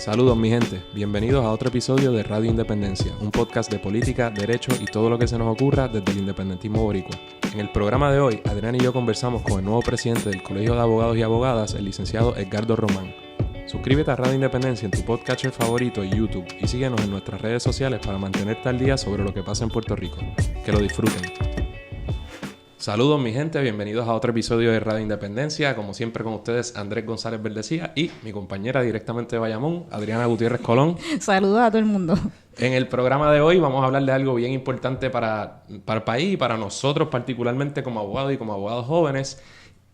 Saludos mi gente, bienvenidos a otro episodio de Radio Independencia, un podcast de política, derecho y todo lo que se nos ocurra desde el independentismo boricua. En el programa de hoy, Adrián y yo conversamos con el nuevo presidente del Colegio de Abogados y Abogadas, el licenciado Edgardo Román. Suscríbete a Radio Independencia en tu podcatcher favorito y YouTube y síguenos en nuestras redes sociales para mantenerte al día sobre lo que pasa en Puerto Rico. Que lo disfruten. Saludos mi gente, bienvenidos a otro episodio de Radio Independencia. Como siempre con ustedes, Andrés González Verdecía y mi compañera directamente de Bayamón, Adriana Gutiérrez Colón. Saludos a todo el mundo. En el programa de hoy vamos a hablar de algo bien importante para el país y para nosotros particularmente como abogados y como abogados jóvenes,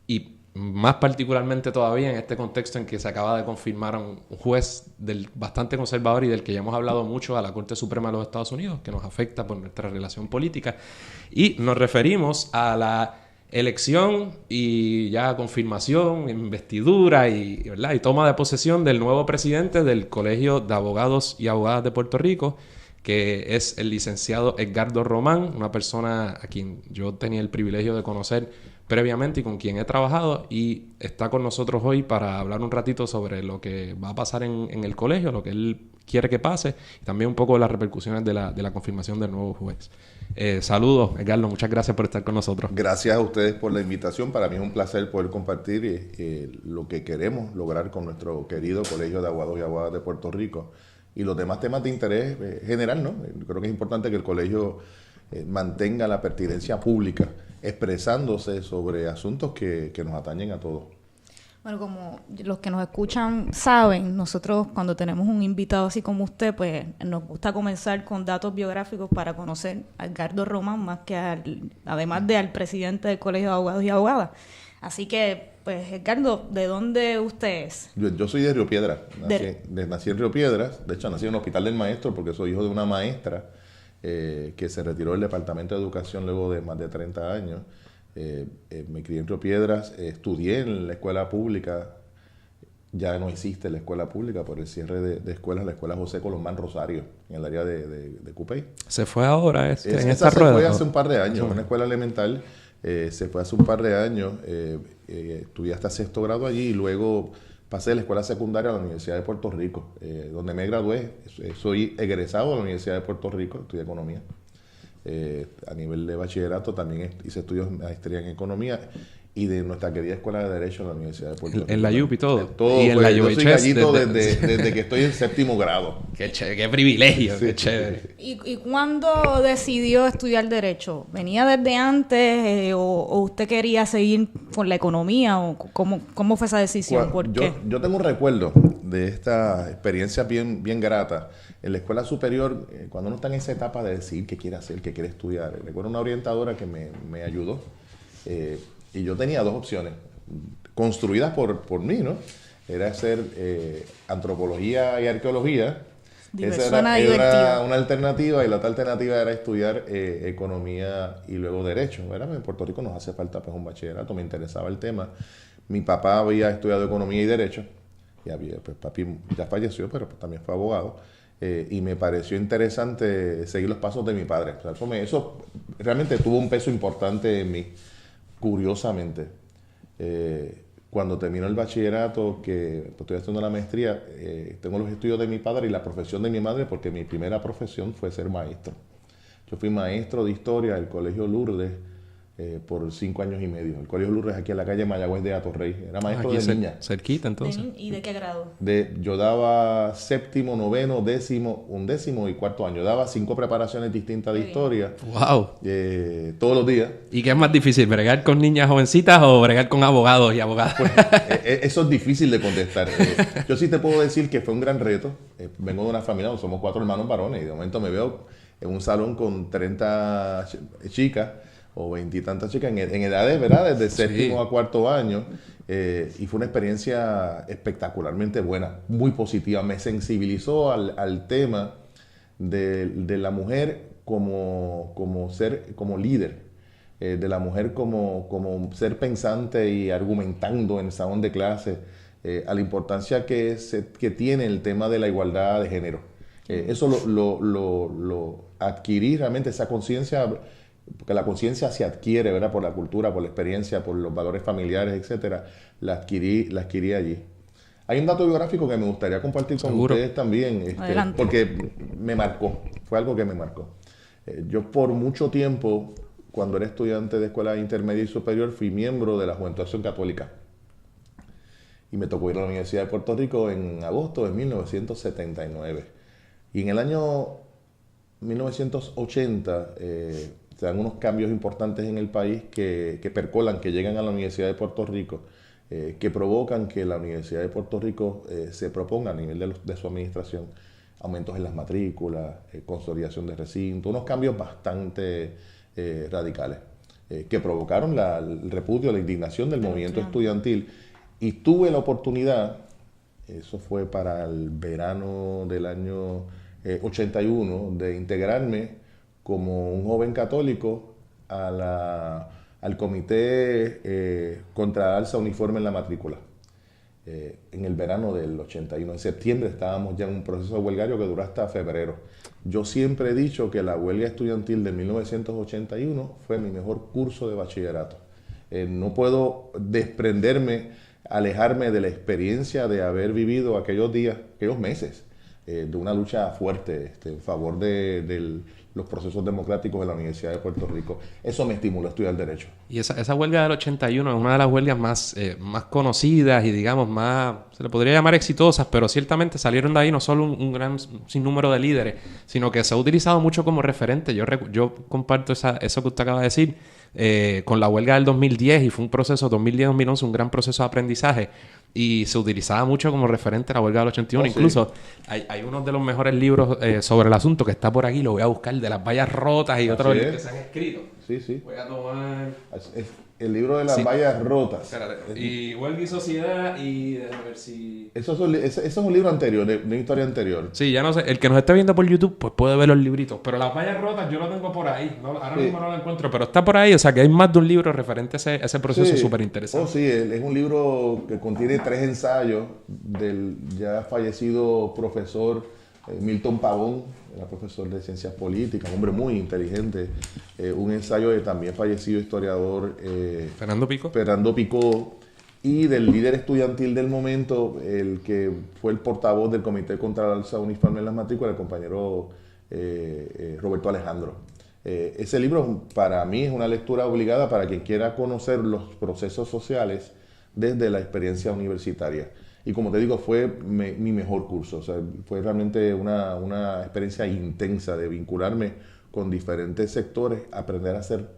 y más particularmente todavía en este contexto en que se acaba de confirmar un juez bastante conservador y del que ya hemos hablado mucho, a la Corte Suprema de los Estados Unidos, que nos afecta por nuestra relación política. Y nos referimos a la elección y ya confirmación, investidura ¿verdad? Y toma de posesión del nuevo presidente del Colegio de Abogados y Abogadas de Puerto Rico, que es el licenciado Edgardo Román, una persona a quien yo tenía el privilegio de conocer previamente y con quien he trabajado, y está con nosotros hoy para hablar un ratito sobre lo que va a pasar en el colegio, lo que él quiere que pase, y también un poco de las repercusiones de la confirmación del nuevo juez. Saludos, Edgardo, muchas gracias por estar con nosotros. Gracias a ustedes por la invitación. Para mí es un placer poder compartir lo que queremos lograr con nuestro querido Colegio de Abogados y Abogadas de Puerto Rico y los demás temas de interés general, ¿no? Creo que es importante que el colegio mantenga la pertinencia pública, expresándose sobre asuntos que nos atañen a todos. Bueno, como los que nos escuchan saben, nosotros cuando tenemos un invitado así como usted, pues nos gusta comenzar con datos biográficos para conocer a Edgardo Román, más que además de al presidente del Colegio de Abogados y Abogadas. Así que, pues, Edgardo, ¿de dónde usted es? Yo soy de Río Piedras, nací en Río Piedras. De hecho, nací en el Hospital del Maestro porque soy hijo de una maestra que se retiró del Departamento de Educación luego de más de 30 años. Me crié en Río Piedras, estudié en la escuela pública. Ya no existe la escuela pública por el cierre de escuelas, la escuela José Colomán Rosario, en el área de Cupey. ¿Se fue ahora en esta rueda? Se fue hace un par de años, una escuela elemental. Se fue hace un par de años, estudié hasta sexto grado allí y luego pasé de la escuela secundaria a la Universidad de Puerto Rico, donde me gradué. Soy egresado de la Universidad de Puerto Rico, estudié economía. A nivel de bachillerato también hice estudios de maestría en economía y de nuestra querida Escuela de Derecho de la Universidad de Puerto Rico. En la UP y todo. Todo y en la yo soy gallito desde que estoy en séptimo grado. Qué chévere, qué privilegio, Sí. qué chévere. ¿Y cuándo decidió estudiar Derecho? ¿Venía desde antes o usted quería seguir con la economía? ¿O cómo fue esa decisión? ¿Por qué? Yo tengo un recuerdo de esta experiencia bien grata. En la escuela superior, cuando uno está en esa etapa de decidir qué quiere hacer, qué quiere estudiar, recuerdo una orientadora que me ayudó. Y yo tenía dos opciones, construidas por mí, ¿no? Era hacer antropología y arqueología. Esa era una alternativa, y la otra alternativa era estudiar economía y luego derecho, ¿verdad? En Puerto Rico nos hace falta pues un bachillerato, me interesaba el tema. Mi papá había estudiado economía y derecho, pues papi ya falleció, pero pues también fue abogado. Y me pareció interesante seguir los pasos de mi padre. O sea, eso realmente tuvo un peso importante en mí. Curiosamente, cuando termino el bachillerato, que pues, estoy haciendo la maestría, tengo los estudios de mi padre y la profesión de mi madre, porque mi primera profesión fue ser maestro. Yo fui maestro de historia del Colegio Lourdes por 5 años y medio. El Colegio Lourdes aquí en la calle Mayagüez de Atorrey. Era maestro de niña. Cerquita, entonces. ¿Y de qué grado? Yo daba séptimo, noveno, décimo, undécimo y cuarto año. Daba 5 preparaciones distintas de historia. ¡Wow! Todos los días. ¿Y qué es más difícil, bregar con niñas jovencitas o bregar con abogados y abogadas? Pues, eso es difícil de contestar. Yo sí te puedo decir que fue un gran reto. Vengo de una familia, somos 4 hermanos varones, y de momento me veo en un salón con 30 chicas o 20 y tantas chicas en edades, ¿verdad? Desde séptimo a cuarto año. Y fue una experiencia espectacularmente buena, muy positiva. Me sensibilizó al tema de la mujer como ser, como líder, de la mujer como ser pensante y argumentando en el salón de clase, a la importancia que tiene el tema de la igualdad de género. Eso lo adquirí realmente, esa conciencia, porque la conciencia se adquiere, ¿verdad? Por la cultura, por la experiencia, por los valores familiares, etcétera. La adquirí allí. Hay un dato biográfico que me gustaría compartir con Seguro. ustedes también, Adelante. porque me marcó, fue algo que me marcó. Yo por mucho tiempo, cuando era estudiante de escuela intermedia y superior, fui miembro de la Juventud de Acción Católica. Y me tocó ir a la Universidad de Puerto Rico en agosto de 1979. Y en el año 1980 se dan unos cambios importantes en el país que percolan, que llegan a la Universidad de Puerto Rico, que provocan que la Universidad de Puerto Rico se proponga a nivel de su administración aumentos en las matrículas, consolidación de recinto, unos cambios bastante radicales que provocaron el repudio, la indignación del movimiento estudiantil. Y tuve la oportunidad, eso fue para el verano del año 81, de integrarme como un joven católico al comité contra alza uniforme en la matrícula. En el verano del 81. En septiembre estábamos ya en un proceso huelgario que duró hasta febrero. Yo siempre he dicho que la huelga estudiantil de 1981 fue mi mejor curso de bachillerato. No puedo desprenderme, alejarme de la experiencia de haber vivido aquellos días, aquellos meses, de una lucha fuerte en favor de los procesos democráticos de la Universidad de Puerto Rico. Eso me estimuló a estudiar Derecho. Y esa huelga del 81 es una de las huelgas más conocidas y, digamos, más, se le podría llamar exitosas, pero ciertamente salieron de ahí no solo un gran sinnúmero de líderes, sino que se ha utilizado mucho como referente. Yo comparto eso que usted acaba de decir con la huelga del 2010, y fue un proceso, 2010-2011, un gran proceso de aprendizaje, y se utilizaba mucho como referente a la huelga del 81. Oh, Incluso hay uno de los mejores libros sobre el asunto que está por aquí, lo voy a buscar, de las vallas rotas y otros que se han escrito. Sí, sí. Voy a tomar... Es el libro de las Sí. vallas rotas. Espérate. Y Huelga y Sociedad y... Déjame ver si... Eso es un libro anterior, de una historia anterior. Sí, ya no sé. El que nos esté viendo por YouTube, pues puede ver los libritos. Pero las vallas rotas yo lo tengo por ahí. Ahora mismo no lo encuentro, pero está por ahí. O sea, que hay más de un libro referente a ese proceso súper interesante. Oh, sí, es un libro que contiene 3 ensayos del ya fallecido profesor Milton Pavón, era profesor de Ciencias Políticas, un hombre muy inteligente. Un ensayo del también fallecido historiador Fernando Picó, y del líder estudiantil del momento, el que fue el portavoz del Comité contra la Alza Uniforme en las Matrículas, el compañero Roberto Alejandro. Ese libro para mí es una lectura obligada para quien quiera conocer los procesos sociales desde la experiencia universitaria. Y como te digo, fue mi mejor curso. O sea, fue realmente una experiencia intensa de vincularme con diferentes sectores, aprender a ser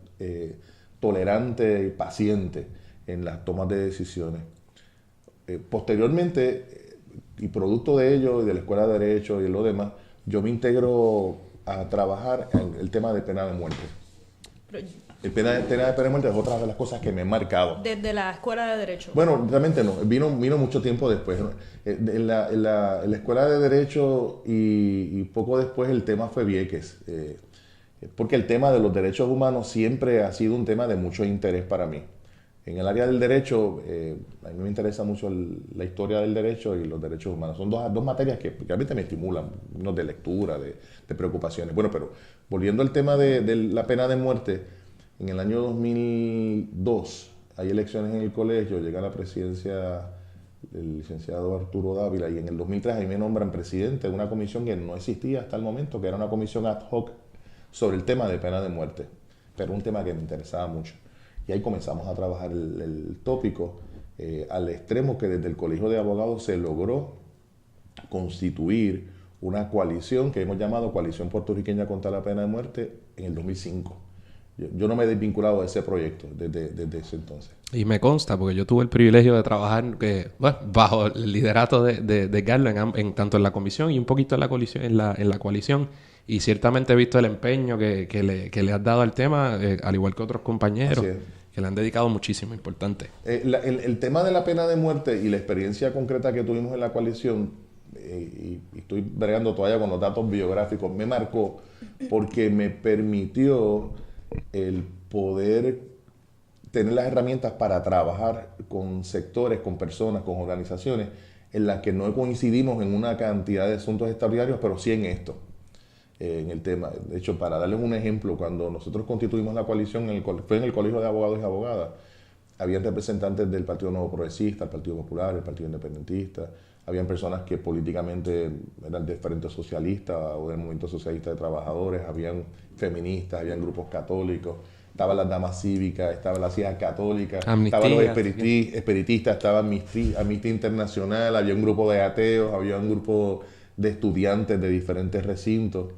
tolerante y paciente en las tomas de decisiones. Posteriormente, y producto de ello, y de la Escuela de Derecho y lo demás, yo me integro a trabajar en el tema de pena de muerte. El tema de pena de muerte es otra de las cosas que me ha marcado. Desde la Escuela de Derecho. Bueno, realmente no, vino mucho tiempo después, ¿no? En la Escuela de Derecho y poco después el tema fue Vieques, porque el tema de los derechos humanos siempre ha sido un tema de mucho interés para mí. En el área del derecho, a mí me interesa mucho la historia del derecho y los derechos humanos. Son dos materias que realmente me estimulan, unos de lectura, de preocupaciones. Bueno, pero volviendo al tema de la pena de muerte, en el año 2002 hay elecciones en el colegio, llega a la presidencia el licenciado Arturo Dávila, y en el 2003 ahí me nombran presidente de una comisión que no existía hasta el momento, que era una comisión ad hoc sobre el tema de pena de muerte, pero un tema que me interesaba mucho. Y ahí comenzamos a trabajar el tópico al extremo que desde el Colegio de Abogados se logró constituir una coalición que hemos llamado Coalición Puertorriqueña contra la Pena de Muerte en el 2005. Yo no me he desvinculado de ese proyecto desde ese entonces. Y me consta, porque yo tuve el privilegio de trabajar bajo el liderato de Carlos tanto en la comisión y un poquito en la coalición. Y ciertamente he visto el empeño que le has dado al tema, al igual que otros compañeros, que le han dedicado muchísimo, importante. El tema de la pena de muerte y la experiencia concreta que tuvimos en la coalición, y estoy bregando todavía con los datos biográficos, me marcó porque me permitió el poder tener las herramientas para trabajar con sectores, con personas, con organizaciones en las que no coincidimos en una cantidad de asuntos extraordinarios, pero sí en esto, en el tema. De hecho, para darles un ejemplo, cuando nosotros constituimos la coalición, fue en el Colegio de Abogados y Abogadas, habían representantes del Partido Nuevo Progresista, el Partido Popular, el Partido Independentista, habían personas que políticamente eran del Frente Socialista o del Movimiento Socialista de Trabajadores, habían feministas, habían grupos católicos, estaban las damas cívicas, estaban las hijas católicas, estaban los espiritistas, estaba Amnistía Internacional, había un grupo de ateos, había un grupo de estudiantes de diferentes recintos,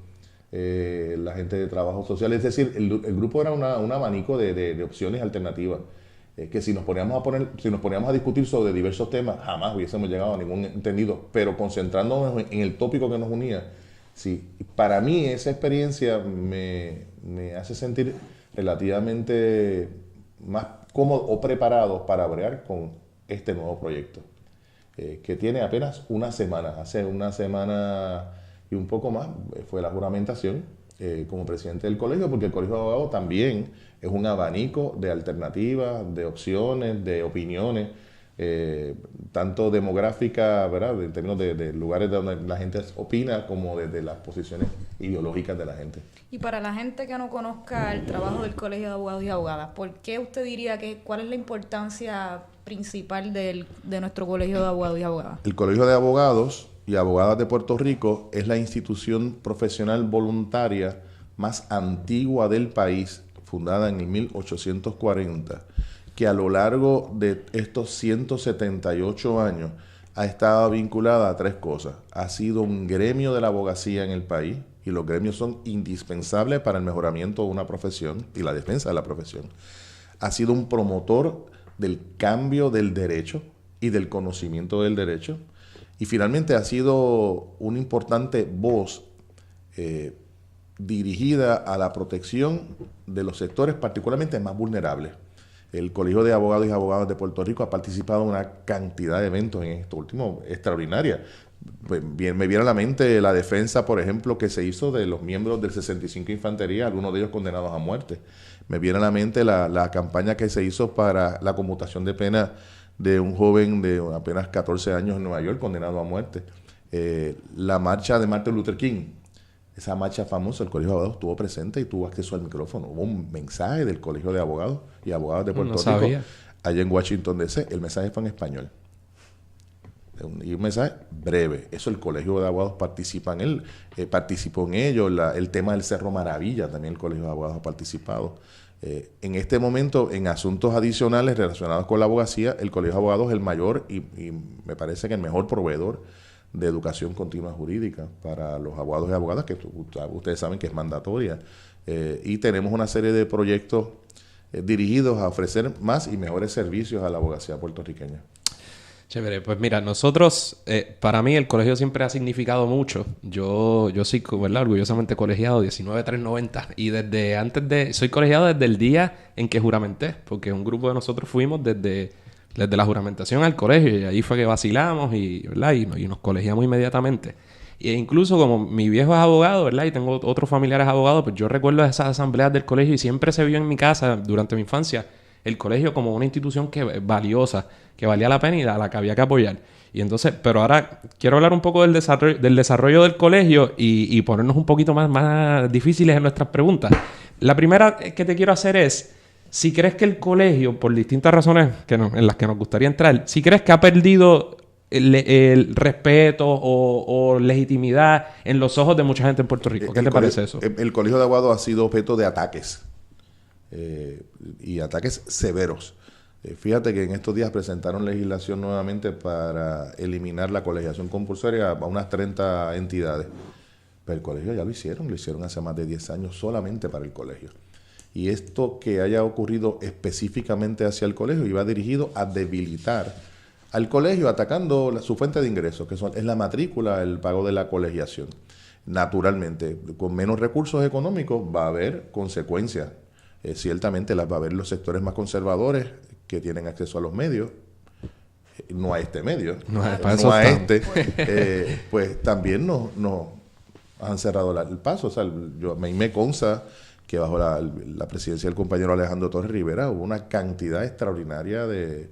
la gente de trabajo social, es decir, el grupo era un abanico de opciones alternativas. Que si nos poníamos a discutir sobre diversos temas, jamás hubiésemos llegado a ningún entendido, pero concentrándonos en el tópico que nos unía, sí, para mí esa experiencia me hace sentir relativamente más cómodo o preparado para bregar con este nuevo proyecto, que tiene apenas una semana. Hace una semana y un poco más fue la juramentación como presidente del colegio, porque el Colegio de Abogados también es un abanico de alternativas, de opciones, de opiniones, tanto demográfica, ¿verdad?, en términos de lugares donde la gente opina, como desde las posiciones ideológicas de la gente. Y para la gente que no conozca el trabajo del Colegio de Abogados y Abogadas, ¿por qué usted diría cuál es la importancia principal de nuestro Colegio de Abogados y Abogadas? El Colegio de Abogados y Abogadas de Puerto Rico es la institución profesional voluntaria más antigua del país, fundada en el 1840, que a lo largo de estos 178 años ha estado vinculada a tres cosas. Ha sido un gremio de la abogacía en el país, y los gremios son indispensables para el mejoramiento de una profesión y la defensa de la profesión. Ha sido un promotor del cambio del derecho y del conocimiento del derecho. Y finalmente ha sido una importante voz dirigida a la protección de los sectores particularmente más vulnerables. El Colegio de Abogados y Abogadas de Puerto Rico ha participado en una cantidad de eventos en esto último extraordinaria. Pues bien, me viene a la mente la defensa, por ejemplo, que se hizo de los miembros del 65 Infantería, algunos de ellos condenados a muerte. Me viene a la mente la campaña que se hizo para la conmutación de pena de un joven de apenas 14 años en Nueva York, condenado a muerte. La marcha de Martin Luther King, esa marcha famosa, el Colegio de Abogados estuvo presente y tuvo acceso al micrófono. Hubo un mensaje del Colegio de Abogados y Abogadas de Puerto Rico allá en Washington, D.C. El mensaje fue en español. Y un mensaje breve. Eso el Colegio de Abogados participó en ello. El tema del Cerro Maravilla, también el Colegio de Abogados ha participado. En este momento, en asuntos adicionales relacionados con la abogacía, el Colegio de Abogados es el mayor y me parece que el mejor proveedor de educación continua jurídica para los abogados y abogadas, que ustedes saben que es mandatoria. Y tenemos una serie de proyectos dirigidos a ofrecer más y mejores servicios a la abogacía puertorriqueña. Chévere, pues mira, nosotros, para mí el colegio siempre ha significado mucho. Yo soy, ¿verdad?, orgullosamente colegiado, 19390, y soy colegiado desde el día en que juramenté, porque un grupo de nosotros fuimos desde la juramentación al colegio, y ahí fue que vacilamos ¿verdad?, y nos colegiamos inmediatamente. E incluso como mi viejo es abogado, ¿verdad?, y tengo otros familiares abogados, pues yo recuerdo esas asambleas del colegio y siempre se vio en mi casa durante mi infancia el colegio como una institución valiosa, que valía la pena y a la que había que apoyar. Y entonces, pero ahora quiero hablar un poco del desarrollo del colegio y ponernos un poquito más difíciles en nuestras preguntas. La primera que te quiero hacer es, si crees que el colegio, por distintas razones en las que nos gustaría entrar, si crees que ha perdido el respeto o legitimidad en los ojos de mucha gente en Puerto Rico. ¿Qué te parece eso? El Colegio de Abogados ha sido objeto de ataques. Y ataques severos. Fíjate que en estos días presentaron legislación nuevamente para eliminar la colegiación compulsoria a unas 30 entidades. Pero el colegio ya lo hicieron hace más de 10 años solamente para el colegio. Y esto que haya ocurrido específicamente hacia el colegio iba dirigido a debilitar al colegio, atacando su fuente de ingresos, que es la matrícula, el pago de la colegiación. Naturalmente, con menos recursos económicos va a haber consecuencias. Ciertamente las va a haber los sectores más conservadores que tienen acceso a los medios, no a este medio, pues también nos han cerrado el paso. O sea, a mí me consta que bajo la presidencia del compañero Alejandro Torres Rivera hubo una cantidad extraordinaria de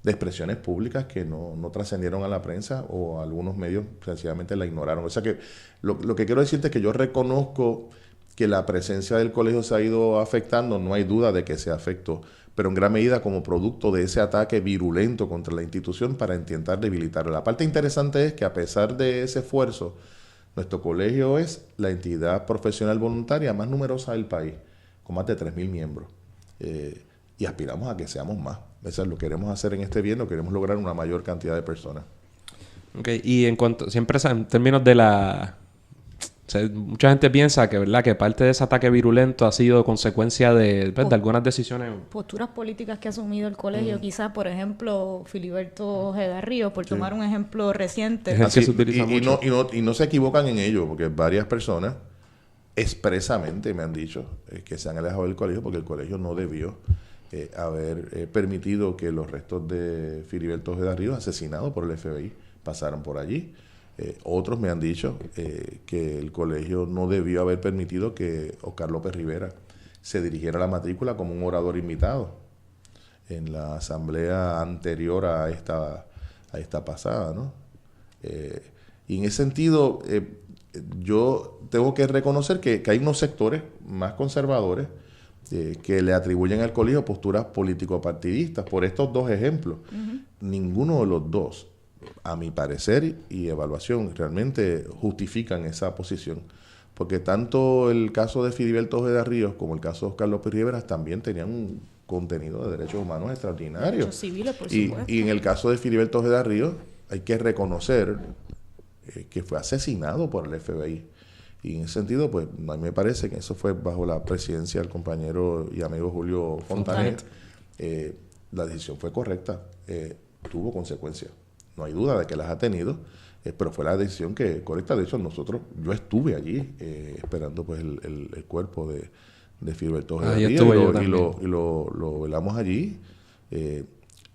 expresiones públicas que no trascendieron a la prensa, o algunos medios sencillamente la ignoraron. O sea que lo que quiero decirte es que yo reconozco que la presencia del colegio se ha ido afectando, no hay duda de que se afectó, pero en gran medida como producto de ese ataque virulento contra la institución para intentar debilitarla. La parte interesante es que a pesar de ese esfuerzo, nuestro colegio es la entidad profesional voluntaria más numerosa del país, con más de 3.000 miembros. Y aspiramos a que seamos más. Eso lo queremos hacer en este bien, lo queremos lograr una mayor cantidad de personas. Ok, y en cuanto, siempre en términos de la... O sea, mucha gente piensa que, ¿verdad?, que parte de ese ataque virulento ha sido consecuencia de algunas decisiones... Posturas políticas que ha asumido el colegio, quizás, por ejemplo, Filiberto Ojeda Ríos, por tomar un ejemplo reciente. Que se utiliza mucho. Y no se equivocan en ello, porque varias personas expresamente me han dicho que se han alejado del colegio porque el colegio no debió haber permitido que los restos de Filiberto Ojeda Ríos, asesinado por el FBI, pasaran por allí. Otros me han dicho que el colegio no debió haber permitido que Oscar López Rivera se dirigiera a la matrícula como un orador invitado en la asamblea anterior a esta pasada, ¿no? Y en ese sentido, yo tengo que reconocer que hay unos sectores más conservadores que le atribuyen al colegio posturas político-partidistas. Por estos dos ejemplos, ninguno de los dos, a mi parecer y evaluación, realmente justifican esa posición. Porque tanto el caso de Filiberto Ojeda Ríos como el caso de Oscar López Rivera también tenían un contenido de derechos humanos extraordinario. Derechos civiles, por supuesto. Y en el caso de Filiberto Ojeda Ríos hay que reconocer que fue asesinado por el FBI. Y en ese sentido, pues, a mí me parece que eso fue bajo la presidencia del compañero y amigo Julio Fontanet. La decisión fue correcta, tuvo consecuencias. No hay duda de que las ha tenido, pero fue la decisión correcta. De hecho, yo estuve allí esperando pues el cuerpo de Filiberto Ojeda Ríos y lo velamos allí.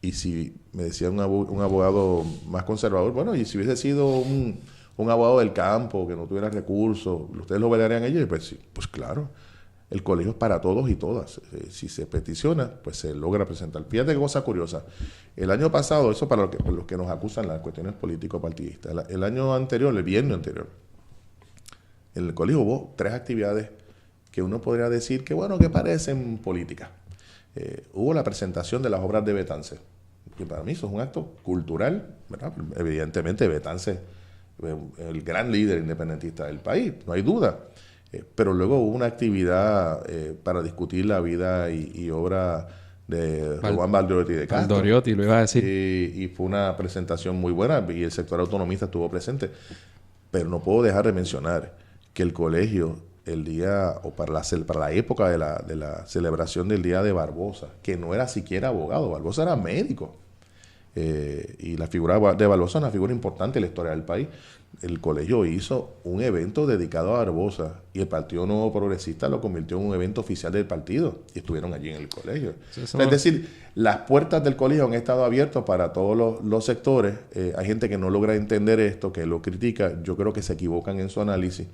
Y si me decía un abogado más conservador, bueno, y si hubiese sido un abogado del campo que no tuviera recursos, ¿ustedes lo velarían ellos? Y pues sí, pues claro, el colegio es para todos y todas. Si se peticiona, pues se logra presentar. Fíjate qué cosa curiosa. El año pasado, eso para los que nos acusan las cuestiones político-partidistas, el año anterior, el viernes anterior, en el colegio hubo 3 actividades que uno podría decir que, bueno, que parecen políticas. Hubo la presentación de las obras de Betance, que para mí eso es un acto cultural, ¿verdad? Evidentemente Betance, el gran líder independentista del país, no hay duda. Pero luego hubo una actividad para discutir la vida y obra de Juan Valdoriotti de Castro. Valdoriotti, lo iba a decir. Y fue una presentación muy buena y el sector autonomista estuvo presente. Pero no puedo dejar de mencionar que el colegio, el día, o para la época de la celebración del Día de Barbosa, que no era siquiera abogado, Barbosa era médico. Y la figura de Barbosa es una figura importante en la historia del país. El colegio hizo un evento dedicado a Barbosa y el Partido Nuevo Progresista lo convirtió en un evento oficial del partido y estuvieron allí en el colegio. Es decir, las puertas del colegio han estado abiertas para todos los sectores. Hay gente que no logra entender esto, que lo critica. Yo creo que se equivocan en su análisis.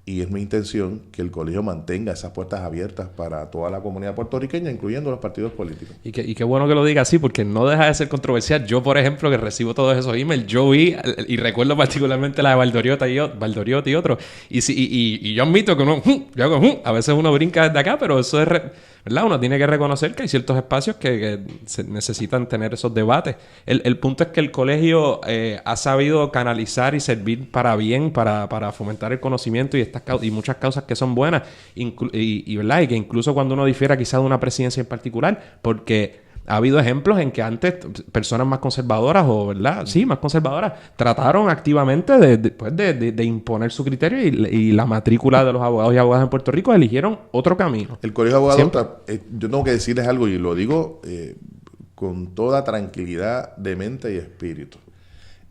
Y es mi intención que el colegio mantenga esas puertas abiertas para toda la comunidad puertorriqueña, incluyendo los partidos políticos. Y qué bueno que lo diga así, porque no deja de ser controversial. Yo, por ejemplo, que recibo todos esos emails, yo vi, y recuerdo particularmente la de Valdoriotti y otros, y yo admito que a veces uno brinca desde acá, pero eso es... ¿verdad? Uno tiene que reconocer que hay ciertos espacios que se necesitan tener esos debates. El punto es que el colegio ha sabido canalizar y servir para bien, para fomentar el conocimiento y muchas causas que son buenas, ¿verdad? Y que incluso cuando uno difiera quizás de una presidencia en particular, porque ha habido ejemplos en que antes personas más conservadoras más conservadoras trataron activamente de imponer su criterio y la matrícula de los abogados y abogadas en Puerto Rico eligieron otro camino. El colegio de abogados, yo tengo que decirles algo y lo digo con toda tranquilidad de mente y espíritu.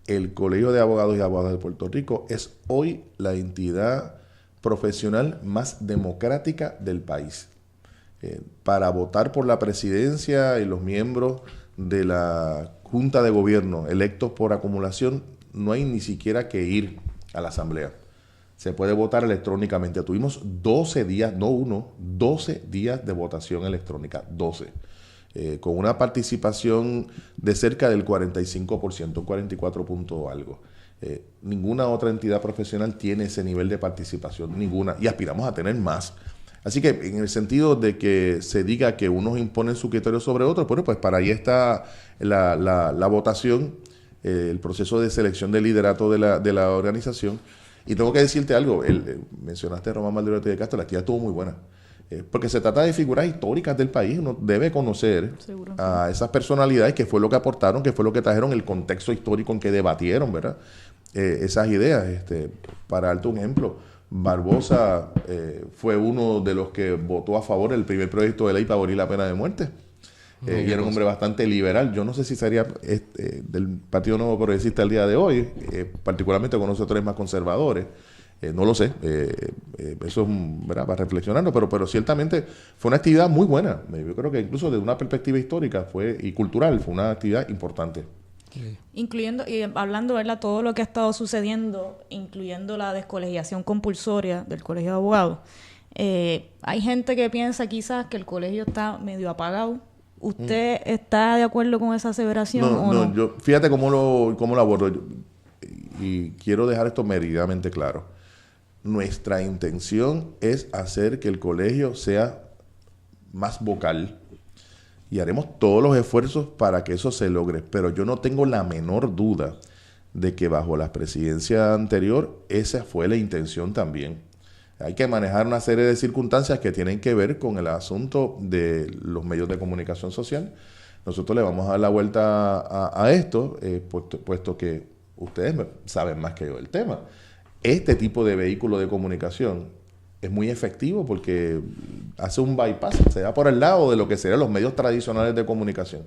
El colegio de abogados y abogadas de Puerto Rico es hoy la entidad profesional más democrática del país. Para votar por la presidencia y los miembros de la Junta de Gobierno electos por acumulación, no hay ni siquiera que ir a la asamblea. Se puede votar electrónicamente. Tuvimos 12 días, no uno, 12 días de votación electrónica, 12. Con una participación de cerca del 45%, 44 punto algo. Ninguna otra entidad profesional tiene ese nivel de participación, ninguna, y aspiramos a tener más. Así que en el sentido de que se diga que unos imponen su criterio sobre otros, bueno, pues para ahí está la votación, el proceso de selección del liderato de la organización. Y tengo que decirte algo, mencionaste a Román Valderotti de Castro, la actividad estuvo muy buena. Porque se trata de figuras históricas del país, uno debe conocer a esas personalidades, que fue lo que aportaron, que fue lo que trajeron, el contexto histórico en que debatieron, ¿verdad? Esas ideas. Para darte un ejemplo, Barbosa fue uno de los que votó a favor del primer proyecto de ley para abolir la pena de muerte. Y era un hombre bastante liberal. Yo no sé si sería del Partido Nuevo Progresista al día de hoy, particularmente con los sectores más conservadores. No lo sé. Eso es ¿verdad? Para reflexionarlo, pero ciertamente fue una actividad muy buena. Yo creo que incluso desde una perspectiva histórica y cultural fue una actividad importante. Sí. Incluyendo, y hablando, ¿verdad?, todo lo que ha estado sucediendo, incluyendo la descolegiación compulsoria del Colegio de Abogados. Hay gente que piensa quizás que el colegio está medio apagado. ¿Usted está de acuerdo con esa aseveración o no? Yo, fíjate cómo lo abordo. Y quiero dejar esto meridianamente claro. Nuestra intención es hacer que el colegio sea más vocal y haremos todos los esfuerzos para que eso se logre, pero yo no tengo la menor duda de que bajo la presidencia anterior esa fue la intención también. Hay que manejar una serie de circunstancias que tienen que ver con el asunto de los medios de comunicación social. Nosotros le vamos a dar la vuelta a esto, puesto que ustedes saben más que yo del tema. Este tipo de vehículo de comunicación es muy efectivo porque hace un bypass, se va por el lado de lo que serían los medios tradicionales de comunicación.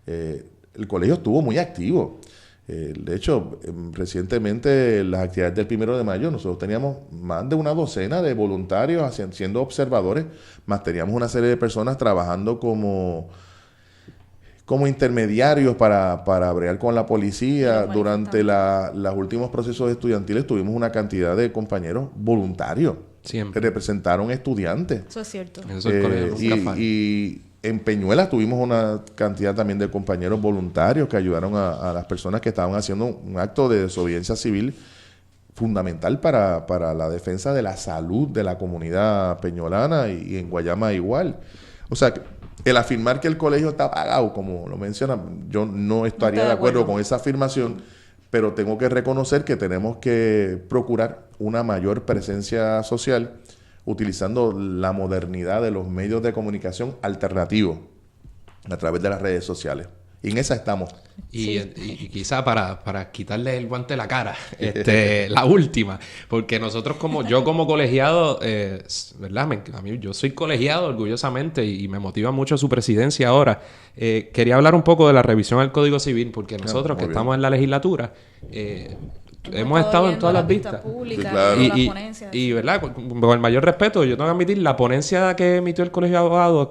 El colegio estuvo muy activo. De hecho, recientemente las actividades del 1 de mayo, nosotros teníamos más de una docena de voluntarios siendo observadores, más teníamos una serie de personas trabajando como intermediarios para bregar con la policía. Durante los últimos procesos estudiantiles tuvimos una cantidad de compañeros voluntarios que representaron estudiantes. Eso es cierto. Y en Peñuelas tuvimos una cantidad también de compañeros voluntarios que ayudaron a las personas que estaban haciendo un acto de desobediencia civil fundamental para la defensa de la salud de la comunidad peñolana y en Guayama igual. O sea, el afirmar que el colegio está apagado, como lo menciona, yo no estaría de acuerdo con esa afirmación, pero tengo que reconocer que tenemos que procurar una mayor presencia social utilizando la modernidad de los medios de comunicación alternativos a través de las redes sociales. Y en esa estamos. Y quizá para quitarle el guante de la cara, la última, porque nosotros yo como colegiado, ¿verdad? Yo soy colegiado orgullosamente y me motiva mucho su presidencia ahora. Quería hablar un poco de la revisión al Código Civil, porque nosotros que estamos en la legislatura, hemos estado en todas las vistas. Y ¿verdad? Con el mayor respeto, yo tengo que admitir, la ponencia que emitió el Colegio de Abogados,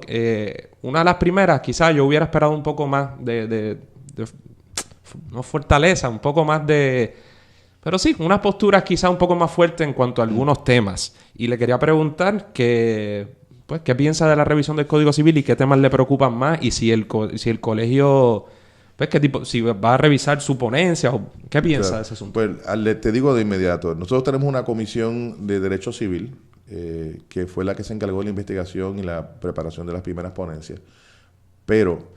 una de las primeras, quizás yo hubiera esperado un poco más de no fortaleza, un poco más pero sí, unas posturas quizás un poco más fuertes en cuanto a algunos temas. Y le quería preguntar qué piensa de la revisión del Código Civil y qué temas le preocupan más, y si el colegio... si va a revisar su ponencia, o ¿qué piensa de ese asunto? Pues te digo de inmediato, nosotros tenemos una comisión de Derecho Civil, que fue la que se encargó de la investigación y la preparación de las primeras ponencias, pero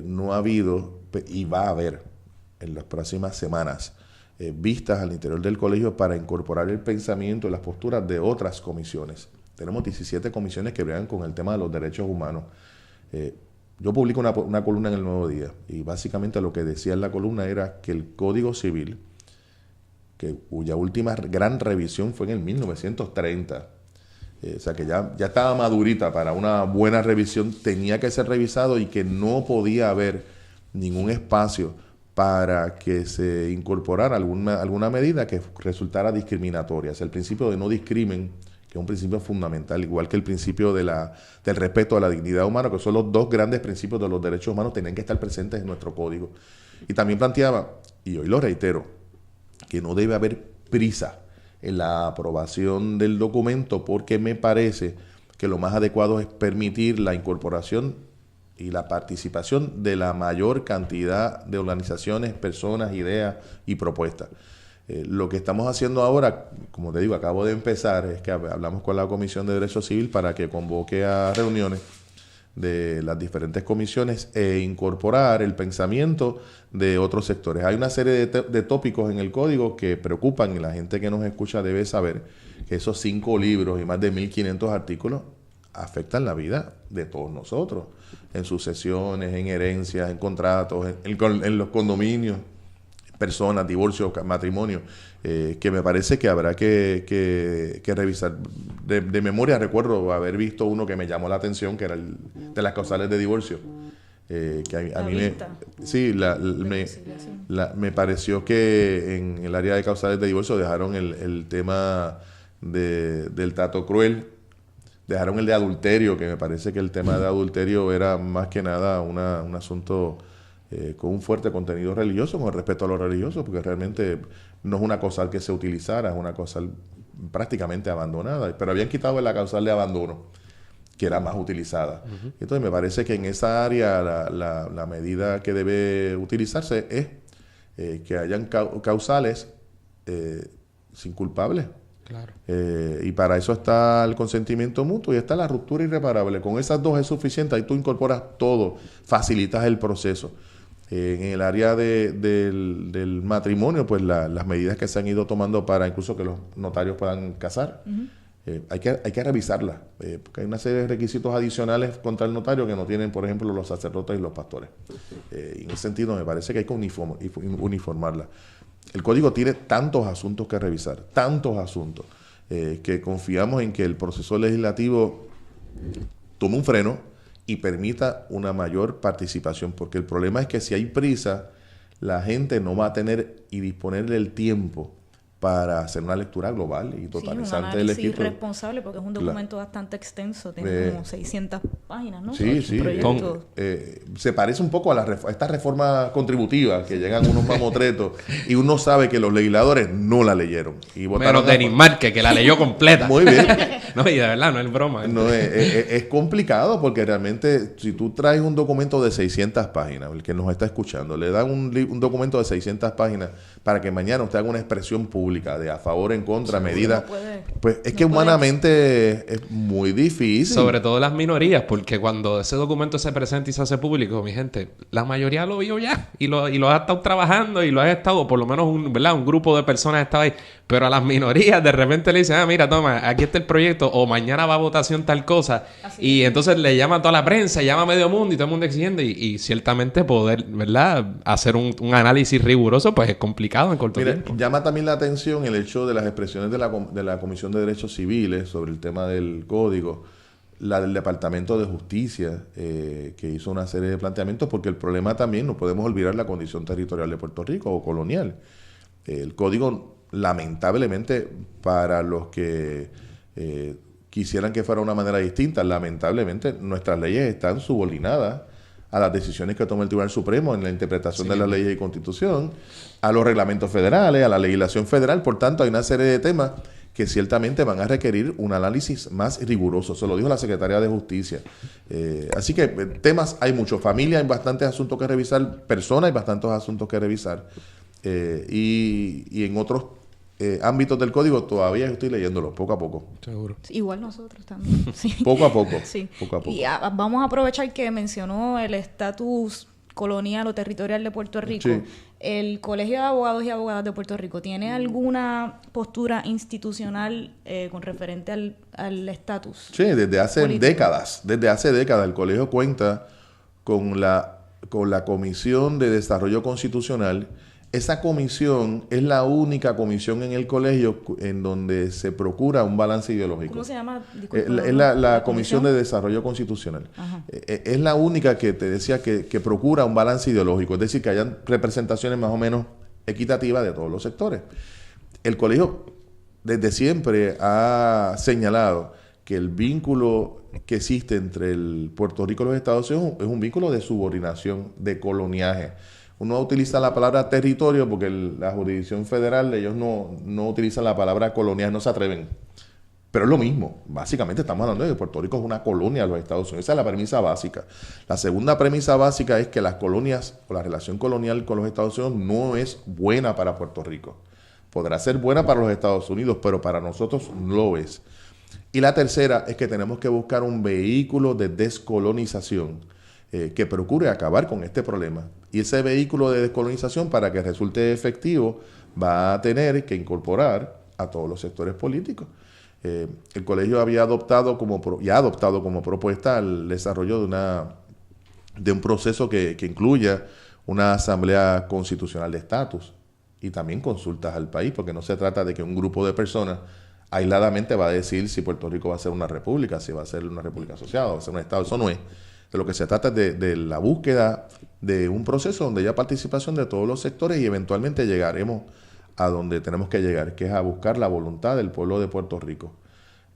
no ha habido, y va a haber en las próximas semanas, vistas al interior del colegio para incorporar el pensamiento y las posturas de otras comisiones. Tenemos 17 comisiones que bregan con el tema de los derechos humanos. Yo publico una columna en El Nuevo Día y básicamente lo que decía en la columna era que el Código Civil, cuya última gran revisión fue en el 1930, o sea que ya estaba madurita para una buena revisión, tenía que ser revisado y que no podía haber ningún espacio para que se incorporara alguna medida que resultara discriminatoria. O sea, el principio de no discrimen, que es un principio fundamental, igual que el principio del respeto a la dignidad humana, que son los dos grandes principios de los derechos humanos, tenían que estar presentes en nuestro código. Y también planteaba, y hoy lo reitero, que no debe haber prisa en la aprobación del documento, porque me parece que lo más adecuado es permitir la incorporación y la participación de la mayor cantidad de organizaciones, personas, ideas y propuestas. Lo que estamos haciendo ahora, como te digo, acabo de empezar, es que hablamos con la Comisión de Derecho Civil para que convoque a reuniones de las diferentes comisiones e incorporar el pensamiento de otros sectores. Hay una serie de tópicos en el código que preocupan y la gente que nos escucha debe saber que esos 5 libros y más de 1.500 artículos afectan la vida de todos nosotros, en sucesiones, en herencias, en contratos, en los condominios, personas, divorcios, matrimonios, que me parece que habrá que revisar. De memoria recuerdo haber visto uno que me llamó la atención, que era el de las causales de divorcio. Que a mí me pareció que en el área de causales de divorcio dejaron el tema del trato cruel, dejaron el de adulterio, que me parece que el tema de adulterio era más que nada un asunto con un fuerte contenido religioso, con respecto a lo religioso, porque realmente no es una causal que se utilizara, es una causal prácticamente abandonada, pero habían quitado la causal de abandono, que era más utilizada. Uh-huh. Entonces me parece que en esa área la medida que debe utilizarse es que hayan causales sin culpables. Claro. Y para eso está el consentimiento mutuo y está la ruptura irreparable. Con esas 2 es suficiente, ahí tú incorporas todo, facilitas el proceso. En el área del matrimonio, pues las medidas que se han ido tomando para incluso que los notarios puedan casar, hay que revisarlas, porque hay una serie de requisitos adicionales contra el notario que no tienen, por ejemplo, los sacerdotes y los pastores. Y en ese sentido me parece que hay que uniformarla. El código tiene tantos asuntos que revisar, tantos asuntos, que confiamos en que el proceso legislativo tome un freno y permita una mayor participación, porque el problema es que si hay prisa, la gente no va a tener y disponerle el tiempo para hacer una lectura global y totalizante del escrito. Sí, un análisis responsable, porque es un documento bastante extenso, tiene como 600 páginas, ¿no? Sí. Se parece un poco a esta reforma contributiva, que llegan unos mamotretos y uno sabe que los legisladores no la leyeron. Y menos Denis Márquez, que la leyó completa. Muy bien. No, y de verdad, no es broma. No, es complicado, porque realmente si tú traes un documento de 600 páginas, el que nos está escuchando, le dan un documento de 600 páginas para que mañana usted haga una expresión pública de a favor, en contra, medida, pues es que humanamente es muy difícil. Sobre todo las minorías, porque cuando ese documento se presenta y se hace público, mi gente, la mayoría lo vio ya y lo ha estado trabajando y lo ha estado, por lo menos un grupo de personas estaba ahí, pero a las minorías de repente le dicen, mira, toma, aquí está el proyecto, o mañana va a votación tal cosa, y entonces le llama a toda la prensa, llama a medio mundo y todo el mundo exigiendo, y ciertamente poder, ¿verdad?, hacer un análisis riguroso, pues es complicado en corto tiempo. Llama también la atención el hecho de las expresiones de la Comisión de Derechos Civiles sobre el tema del código, la del Departamento de Justicia, que hizo una serie de planteamientos, porque el problema también, no podemos olvidar la condición territorial de Puerto Rico o colonial. El código, lamentablemente, para los que quisieran que fuera una manera distinta, lamentablemente nuestras leyes están subordinadas a las decisiones que toma el Tribunal Supremo en la interpretación de las leyes y Constitución, a los reglamentos federales, a la legislación federal. Por tanto, hay una serie de temas que ciertamente van a requerir un análisis más riguroso. Se lo dijo la Secretaría de Justicia. Así que temas hay muchos. Familia, hay bastantes asuntos que revisar. Personas, hay bastantes asuntos que revisar. Y en otros ámbitos del código todavía estoy leyéndolo poco a poco. Seguro. Igual nosotros también. Sí. Poco a poco. Sí. Poco a poco. Y vamos a aprovechar que mencionó el estatus colonial o territorial de Puerto Rico. Sí. ¿El Colegio de Abogados y Abogadas de Puerto Rico tiene alguna postura institucional con referente al estatus? Sí, desde hace décadas. Desde hace décadas el colegio cuenta con la Comisión de Desarrollo Constitucional. Esa comisión es la única comisión en el colegio en donde se procura un balance ideológico. ¿Cómo se llama? Es la Comisión de Desarrollo Constitucional. Es la única que te decía que procura un balance ideológico, es decir, que hayan representaciones más o menos equitativas de todos los sectores. El colegio desde siempre ha señalado que el vínculo que existe entre el Puerto Rico y los Estados Unidos es un vínculo de subordinación, de coloniaje. Uno utiliza la palabra territorio porque la jurisdicción federal, ellos no utilizan la palabra colonial, no se atreven. Pero es lo mismo. Básicamente estamos hablando de que Puerto Rico es una colonia de los Estados Unidos. Esa es la premisa básica. La segunda premisa básica es que las colonias o la relación colonial con los Estados Unidos no es buena para Puerto Rico. podrá ser buena para los Estados Unidos, pero para nosotros no lo es. Y la tercera es que tenemos que buscar un vehículo de descolonización que procure acabar con este problema. Y ese vehículo de descolonización, para que resulte efectivo, va a tener que incorporar a todos los sectores políticos. El colegio había adoptado ha adoptado como propuesta el desarrollo de un proceso que incluya una asamblea constitucional de estatus y también consultas al país, porque no se trata de que un grupo de personas aisladamente va a decir si Puerto Rico va a ser una república, si va a ser una república asociada, va a ser un estado. Eso no es. De lo que se trata es de la búsqueda de un proceso donde haya participación de todos los sectores y eventualmente llegaremos a donde tenemos que llegar, que es a buscar la voluntad del pueblo de Puerto Rico.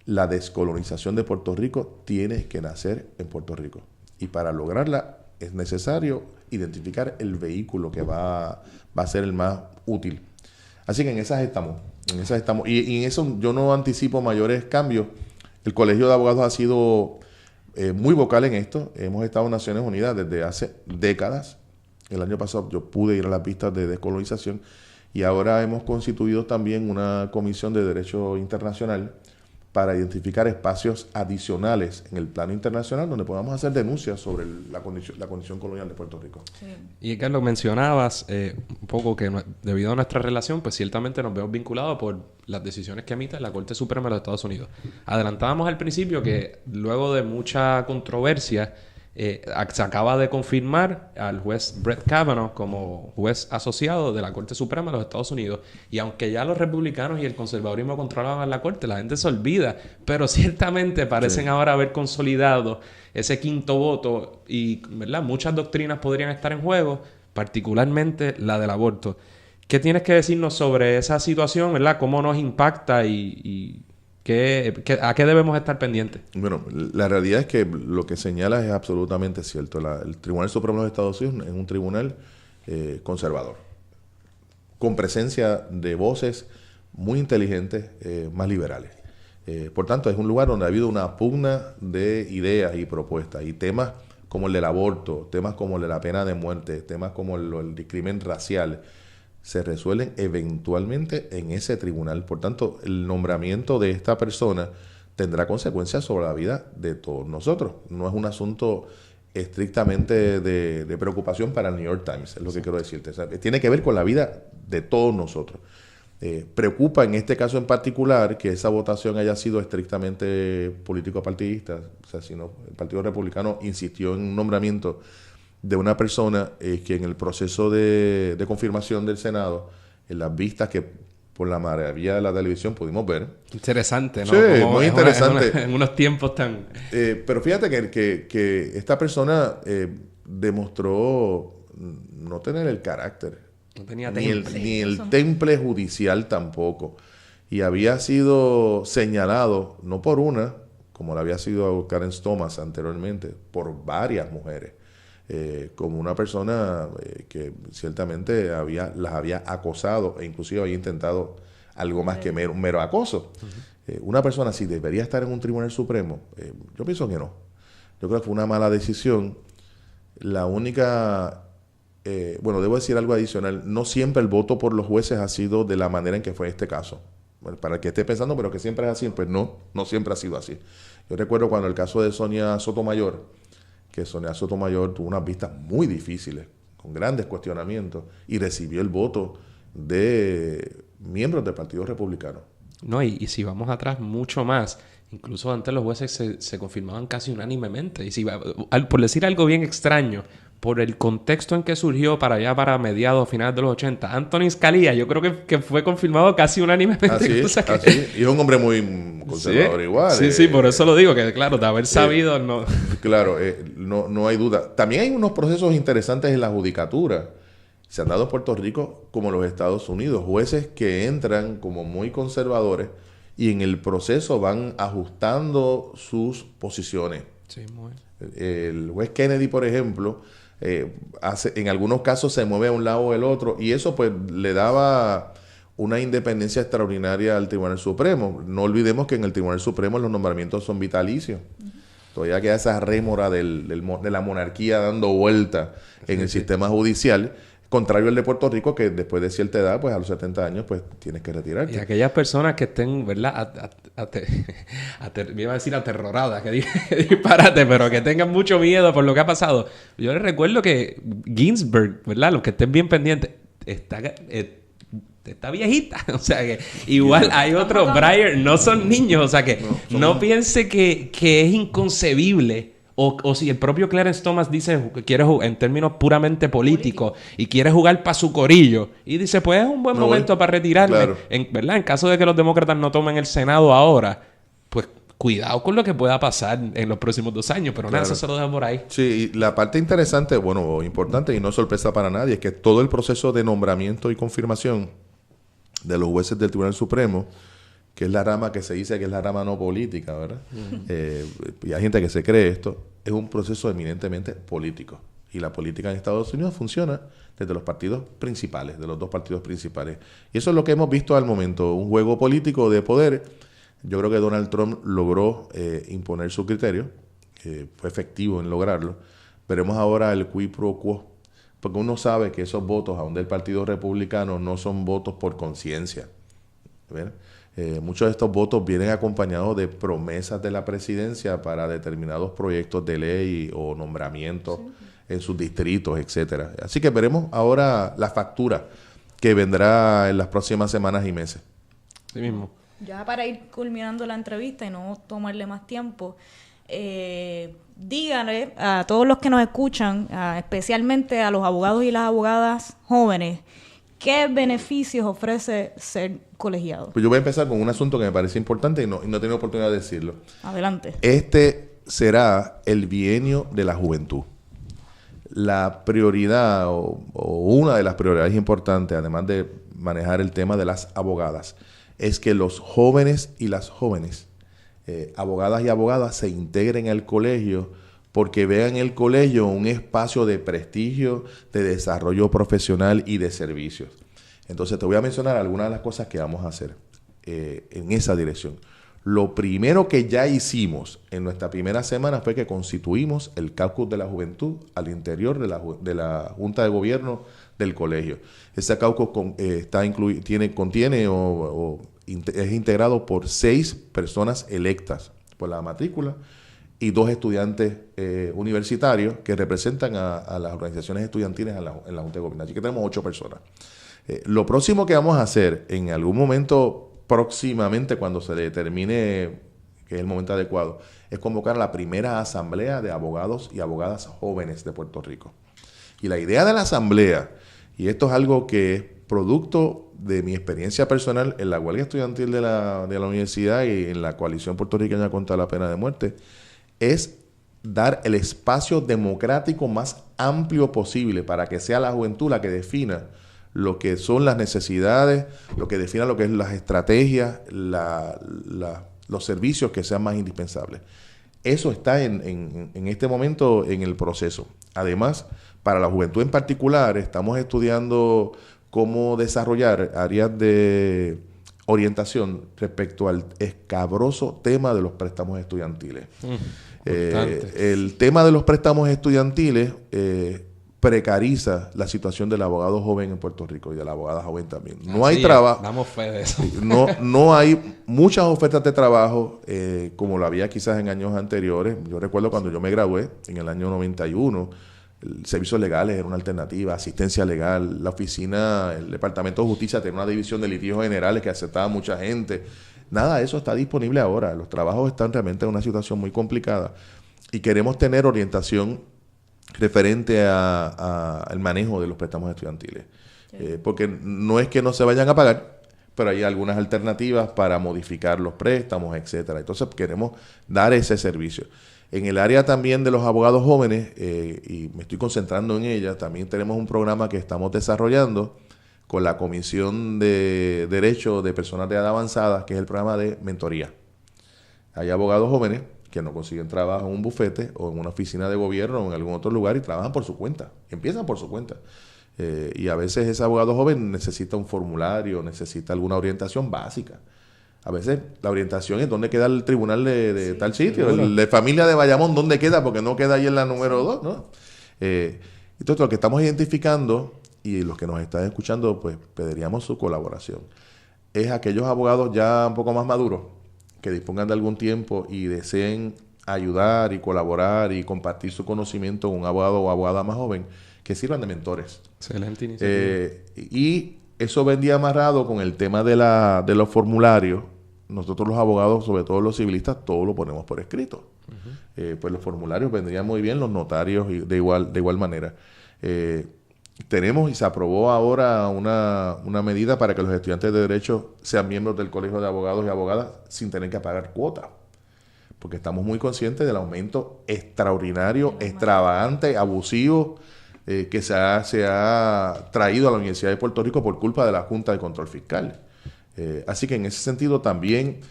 La descolonización de Puerto Rico tiene que nacer en Puerto Rico. Y para lograrla es necesario identificar el vehículo que va a ser el más útil. Así que en esas estamos. Y en eso yo no anticipo mayores cambios. El Colegio de Abogados ha sido muy vocal en esto. Hemos estado en Naciones Unidas desde hace décadas. El año pasado yo pude ir a las vistas de descolonización y ahora hemos constituido también una comisión de derecho internacional para identificar espacios adicionales en el plano internacional donde podamos hacer denuncias sobre la condición colonial de Puerto Rico. Sí. Y Carlos, mencionabas un poco que debido a nuestra relación, pues ciertamente nos vemos vinculados por las decisiones que emite la Corte Suprema de los Estados Unidos. Adelantábamos al principio que luego de mucha controversia se acaba de confirmar al juez Brett Kavanaugh como juez asociado de la Corte Suprema de los Estados Unidos. Y aunque ya los republicanos y el conservadurismo controlaban la Corte, la gente se olvida. Pero ciertamente parecen ahora haber consolidado ese quinto voto y, ¿verdad?, muchas doctrinas podrían estar en juego, particularmente la del aborto. ¿Qué tienes que decirnos sobre esa situación, ¿verdad? ¿Cómo nos impacta y a qué debemos estar pendientes? Bueno, la realidad es que lo que señalas es absolutamente cierto. El Tribunal Supremo de los Estados Unidos es un tribunal conservador, con presencia de voces muy inteligentes, más liberales. Por tanto, es un lugar donde ha habido una pugna de ideas y propuestas, y temas como el del aborto, temas como el de la pena de muerte, temas como el crimen racial, se resuelven eventualmente en ese tribunal. Por tanto, el nombramiento de esta persona tendrá consecuencias sobre la vida de todos nosotros. No es un asunto estrictamente de preocupación para el New York Times, es lo que quiero decirte. O sea, tiene que ver con la vida de todos nosotros. Preocupa en este caso en particular que esa votación haya sido estrictamente político-partidista. O sea, si no, el Partido Republicano insistió en un nombramiento de una persona que en el proceso de confirmación del Senado, en las vistas que por la maravilla de la televisión pudimos ver. Interesante, ¿no? Sí, como muy interesante. En unos tiempos tan... pero fíjate que esta persona demostró no tener el carácter. No tenía ni el temple judicial tampoco. Y había sido señalado, no por una, como lo había sido Karen Thomas anteriormente, por varias mujeres. Como una persona que ciertamente las había acosado e inclusive había intentado algo más que un mero acoso. Una persona así debería estar en un tribunal supremo. Yo pienso que no. Yo creo que fue una mala decisión. La única... debo decir algo adicional. No siempre el voto por los jueces ha sido de la manera en que fue este caso. Bueno, para el que esté pensando, pero que siempre es así, pues no siempre ha sido así. Yo recuerdo cuando el caso de Sonia Sotomayor, que Sonia Sotomayor tuvo unas vistas muy difíciles, con grandes cuestionamientos, y recibió el voto de miembros del Partido Republicano. No, y si vamos atrás mucho más, incluso antes los jueces se confirmaban casi unánimemente. Y por decir algo bien extraño, por el contexto en que surgió para mediados, finales de los 80, Antonin Scalia, yo creo que fue confirmado casi unánimemente. Así es. Y es un hombre muy conservador igual. Sí, por eso lo digo, que claro, de haber sabido, no... Claro, no hay duda. También hay unos procesos interesantes en la judicatura. Se han dado en Puerto Rico como en los Estados Unidos. Jueces que entran como muy conservadores y en el proceso van ajustando sus posiciones. Sí, muy bien. El juez Kennedy, por ejemplo... en algunos casos se mueve a un lado o el otro y eso pues le daba una independencia extraordinaria al Tribunal Supremo. No olvidemos que en el Tribunal Supremo los nombramientos son vitalicios. Todavía queda esa rémora de la monarquía dando vuelta en el sistema judicial, Contrario al de Puerto Rico, que después de cierta edad, pues a los 70 años, pues tienes que retirarte. Y aquellas personas que estén, ¿verdad? Me iba a decir aterroradas, que disparate, pero que tengan mucho miedo por lo que ha pasado. Yo les recuerdo que Ginsburg, ¿verdad? Los que estén bien pendientes, está viejita. O sea que igual hay otros, Breyer, no son niños. O sea que no piense que es inconcebible. O si el propio Clarence Thomas dice que quiere jugar en términos puramente políticos y quiere jugar para su corillo. Y dice, pues es un buen momento para retirarme. Claro. ¿Verdad? En caso de que los demócratas no tomen el Senado ahora, pues cuidado con lo que pueda pasar en los próximos 2 años. Pero nada, eso se lo dejo por ahí. Sí, y la parte interesante, bueno, importante y no sorpresa para nadie, es que todo el proceso de nombramiento y confirmación de los jueces del Tribunal Supremo, que es la rama que se dice que es la rama no política, ¿verdad? Y hay gente que se cree esto, es un proceso eminentemente político. Y la política en Estados Unidos funciona desde los partidos principales, de los 2 partidos principales. Y eso es lo que hemos visto al momento, un juego político de poder. Yo creo que Donald Trump logró imponer su criterio, fue efectivo en lograrlo. Veremos ahora el quid pro quo, porque uno sabe que esos votos, aún del Partido Republicano, no son votos por conciencia, ¿verdad? Muchos de estos votos vienen acompañados de promesas de la presidencia para determinados proyectos de ley o nombramientos en sus distritos, etcétera. Así que veremos ahora la factura que vendrá en las próximas semanas y meses. Sí mismo. Ya para ir culminando la entrevista y no tomarle más tiempo, díganle a todos los que nos escuchan, especialmente a los abogados y las abogadas jóvenes, ¿qué beneficios ofrece ser colegiado? Pues yo voy a empezar con un asunto que me parece importante y no he tenido oportunidad de decirlo. Adelante. Este será el bienio de la juventud. La prioridad o una de las prioridades importantes, además de manejar el tema de las abogadas, es que los jóvenes y las jóvenes, abogadas y abogadas, se integren al colegio porque vean el colegio un espacio de prestigio, de desarrollo profesional y de servicios. Entonces te voy a mencionar algunas de las cosas que vamos a hacer en esa dirección. Lo primero que ya hicimos en nuestra primera semana fue que constituimos el Caucus de la Juventud al interior de la Junta de Gobierno del colegio. Ese caucus es integrado por 6 personas electas por la matrícula y 2 estudiantes universitarios que representan a las organizaciones estudiantiles en la Junta de Gobierno. Así que tenemos 8 personas. Lo próximo que vamos a hacer en algún momento próximamente, cuando se determine que es el momento adecuado, es convocar la primera asamblea de abogados y abogadas jóvenes de Puerto Rico. Y la idea de la asamblea, y esto es algo que es producto de mi experiencia personal en la huelga estudiantil de la universidad y en la coalición puertorriqueña contra la pena de muerte, es dar el espacio democrático más amplio posible para que sea la juventud la que defina lo que son las necesidades, lo que defina lo que es las estrategias, los servicios que sean más indispensables. Eso está en este momento en el proceso. Además, para la juventud en particular, estamos estudiando cómo desarrollar áreas de orientación respecto al escabroso tema de los préstamos estudiantiles. El tema de los préstamos estudiantiles precariza la situación del abogado joven en Puerto Rico y de la abogada joven también. No hay trabajo. Damos fe de eso. No hay muchas ofertas de trabajo como lo había quizás en años anteriores. Yo recuerdo cuando yo me gradué en el año 91, servicios legales era una alternativa, asistencia legal, la oficina, el Departamento de Justicia tenía una división de litigios generales que aceptaba mucha gente. Nada de eso está disponible ahora. Los trabajos están realmente en una situación muy complicada y queremos tener orientación referente al manejo de los préstamos estudiantiles. Porque no es que no se vayan a pagar, pero hay algunas alternativas para modificar los préstamos, etcétera. Entonces queremos dar ese servicio. En el área también de los abogados jóvenes, y me estoy concentrando en ella, también tenemos un programa que estamos desarrollando con la Comisión de Derecho de Personas de Edad Avanzada, que es el programa de mentoría. Hay abogados jóvenes que no consiguen trabajo en un bufete o en una oficina de gobierno o en algún otro lugar y trabajan por su cuenta, empiezan por su cuenta. Y a veces ese abogado joven necesita un formulario, necesita alguna orientación básica. A veces la orientación es dónde queda el tribunal de tal sitio, el de familia de Bayamón, dónde queda, porque no queda ahí en la número 2, ¿no? Entonces lo que estamos identificando y los que nos están escuchando, pues pediríamos su colaboración. Es aquellos abogados ya un poco más maduros, que dispongan de algún tiempo y deseen ayudar y colaborar y compartir su conocimiento con un abogado o abogada más joven, que sirvan de mentores. Excelente iniciativa. Y eso vendría amarrado con el tema de los formularios. Nosotros los abogados, sobre todo los civilistas, todo lo ponemos por escrito. Pues los formularios vendrían muy bien, los notarios de igual manera. Tenemos y se aprobó ahora una medida para que los estudiantes de Derecho sean miembros del Colegio de Abogados y Abogadas sin tener que pagar cuota. Porque estamos muy conscientes del aumento extraordinario, extravagante, abusivo que se ha traído a la Universidad de Puerto Rico por culpa de la Junta de Control Fiscal. Así que en ese sentido también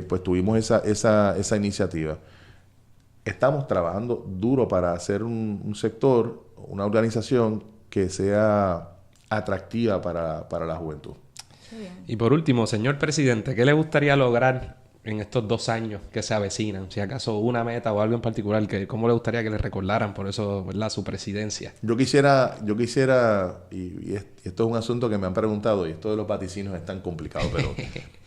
pues tuvimos esa iniciativa. Estamos trabajando duro para hacer un sector, una organización que sea atractiva para la juventud. Y por último, señor presidente, ¿qué le gustaría lograr en estos 2 años que se avecinan? Si acaso una meta o algo en particular, ¿cómo le gustaría que le recordaran por eso, ¿verdad?, su presidencia? Yo quisiera, y esto es un asunto que me han preguntado, y esto de los vaticinos es tan complicado, pero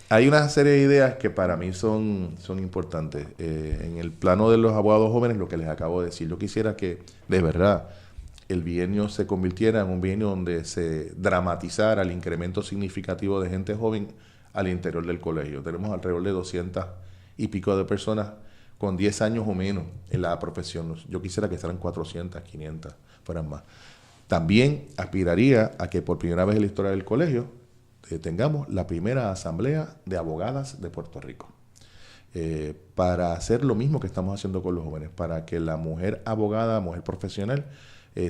hay una serie de ideas que para mí son importantes. En el plano de los abogados jóvenes, lo que les acabo de decir, yo quisiera que, de verdad, el bienio se convirtiera en un bienio donde se dramatizara el incremento significativo de gente joven al interior del colegio. Tenemos alrededor de 200 y pico de personas con 10 años o menos en la profesión. Yo quisiera que fueran 400, 500, fueran más. También aspiraría a que por primera vez en la historia del colegio tengamos la primera asamblea de abogadas de Puerto Rico. Para hacer lo mismo que estamos haciendo con los jóvenes, para que la mujer abogada, mujer profesional,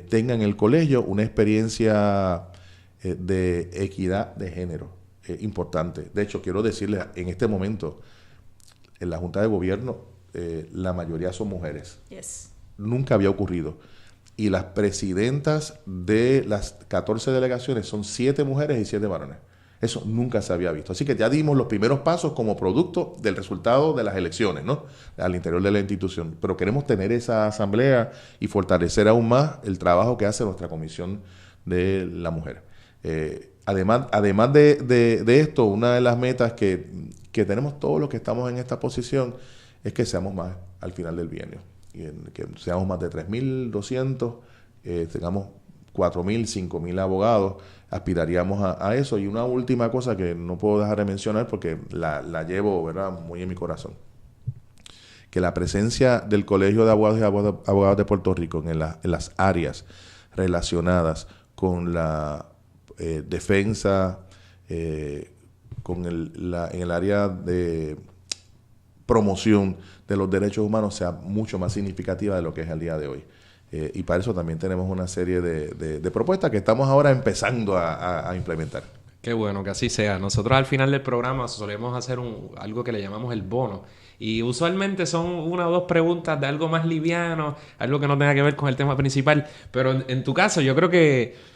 tenga en el colegio una experiencia de equidad de género importante. De hecho, quiero decirles, en este momento, en la Junta de Gobierno, la mayoría son mujeres. Yes. Nunca había ocurrido. Y las presidentas de las 14 delegaciones son 7 mujeres y 7 varones. Eso nunca se había visto. Así que ya dimos los primeros pasos como producto del resultado de las elecciones, ¿no?, al interior de la institución. Pero queremos tener esa asamblea y fortalecer aún más el trabajo que hace nuestra Comisión de la Mujer. Además de esto, una de las metas que tenemos todos los que estamos en esta posición es que seamos más al final del bienio. Que seamos más de 3.200, tengamos 4.000, 5.000 abogados, aspiraríamos a eso. Y una última cosa que no puedo dejar de mencionar porque la llevo, ¿verdad?, muy en mi corazón. Que la presencia del Colegio de Abogados y Abogadas de Puerto Rico en las áreas relacionadas con la defensa, en el área de promoción de los derechos humanos sea mucho más significativa de lo que es el día de hoy. Y para eso también tenemos una serie de propuestas que estamos ahora empezando a implementar. Qué bueno que así sea. Nosotros al final del programa solemos hacer algo que le llamamos el bono. Y usualmente son 1 o 2 preguntas de algo más liviano, algo que no tenga que ver con el tema principal. Pero en tu caso yo creo que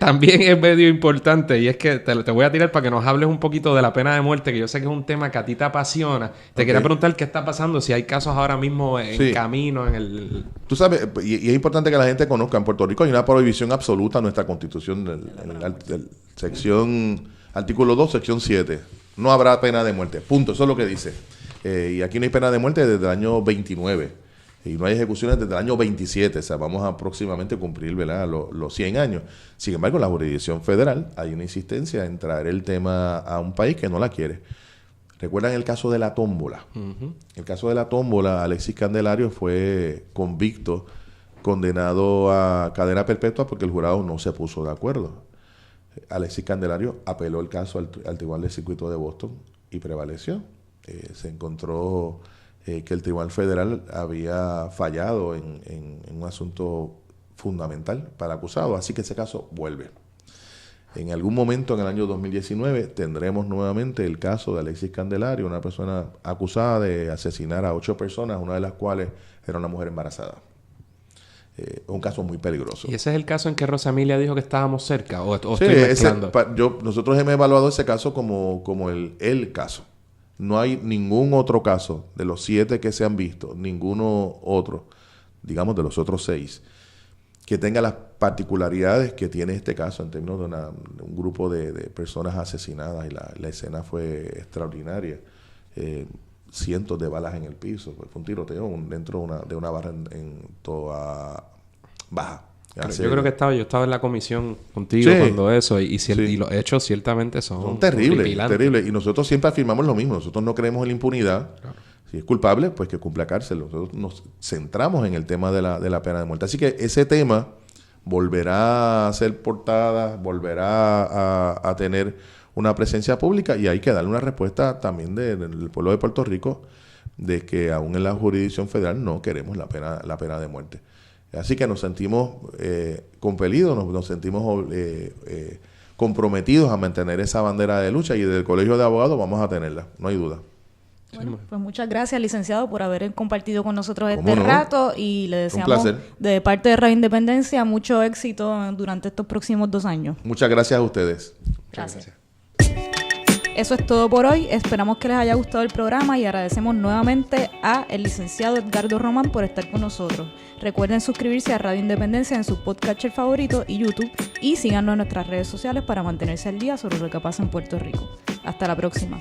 también es medio importante, y es que te voy a tirar para que nos hables un poquito de la pena de muerte, que yo sé que es un tema que a ti te apasiona. Te quería preguntar qué está pasando, si hay casos ahora mismo en camino en el... Tú sabes, y es importante que la gente conozca, en Puerto Rico hay una prohibición absoluta en nuestra Constitución, artículo 2, sección 7. No habrá pena de muerte, punto, eso es lo que dice. Y aquí no hay pena de muerte desde el año 29. Y no hay ejecuciones desde el año 27, o sea, vamos a próximamente cumplir, ¿verdad?, los 100 años. Sin embargo, en la jurisdicción federal hay una insistencia en traer el tema a un país que no la quiere. ¿Recuerdan el caso de la tómbola? Uh-huh. El caso de la tómbola, Alexis Candelario fue convicto, condenado a cadena perpetua porque el jurado no se puso de acuerdo. Alexis Candelario apeló el caso al Tribunal del Circuito de Boston y prevaleció. Se encontró que el Tribunal Federal había fallado en un asunto fundamental para el acusado, así que ese caso vuelve. En algún momento en el año 2019 tendremos nuevamente el caso de Alexis Candelario, una persona acusada de asesinar a 8 personas, una de las cuales era una mujer embarazada. Un caso muy peligroso. ¿Y ese es el caso en que Rosamilia dijo que estábamos cerca? ¿O sí, estoy mezclando? Nosotros hemos evaluado ese caso como el caso. No hay ningún otro caso de los 7 que se han visto, ninguno otro, digamos de los otros 6, que tenga las particularidades que tiene este caso en términos de un grupo de personas asesinadas, y la escena fue extraordinaria. Cientos de balas en el piso, fue un tiroteo dentro de una barra en toda baja. Yo creo que yo estaba en la comisión contigo cuando eso, y los hechos ciertamente son terribles. Y nosotros siempre afirmamos lo mismo. Nosotros no creemos en la impunidad. Claro. Si es culpable, pues que cumpla cárcel. Nosotros nos centramos en el tema de la pena de muerte. Así que ese tema volverá a ser portada, volverá a tener una presencia pública, y hay que darle una respuesta también del pueblo de Puerto Rico de que aún en la jurisdicción federal no queremos la pena de muerte. Así que nos sentimos compelidos, nos sentimos comprometidos a mantener esa bandera de lucha, y desde el Colegio de Abogados vamos a tenerla, no hay duda. Bueno, pues muchas gracias, licenciado, por haber compartido con nosotros este rato, y le deseamos de parte de Radio Independencia mucho éxito durante estos próximos 2 años. Muchas gracias a ustedes. Gracias. Eso es todo por hoy. Esperamos que les haya gustado el programa y agradecemos nuevamente a el licenciado Edgardo Román por estar con nosotros. Recuerden suscribirse a Radio Independencia en su podcatcher favorito y YouTube, y síganos en nuestras redes sociales para mantenerse al día sobre lo que pasa en Puerto Rico. Hasta la próxima.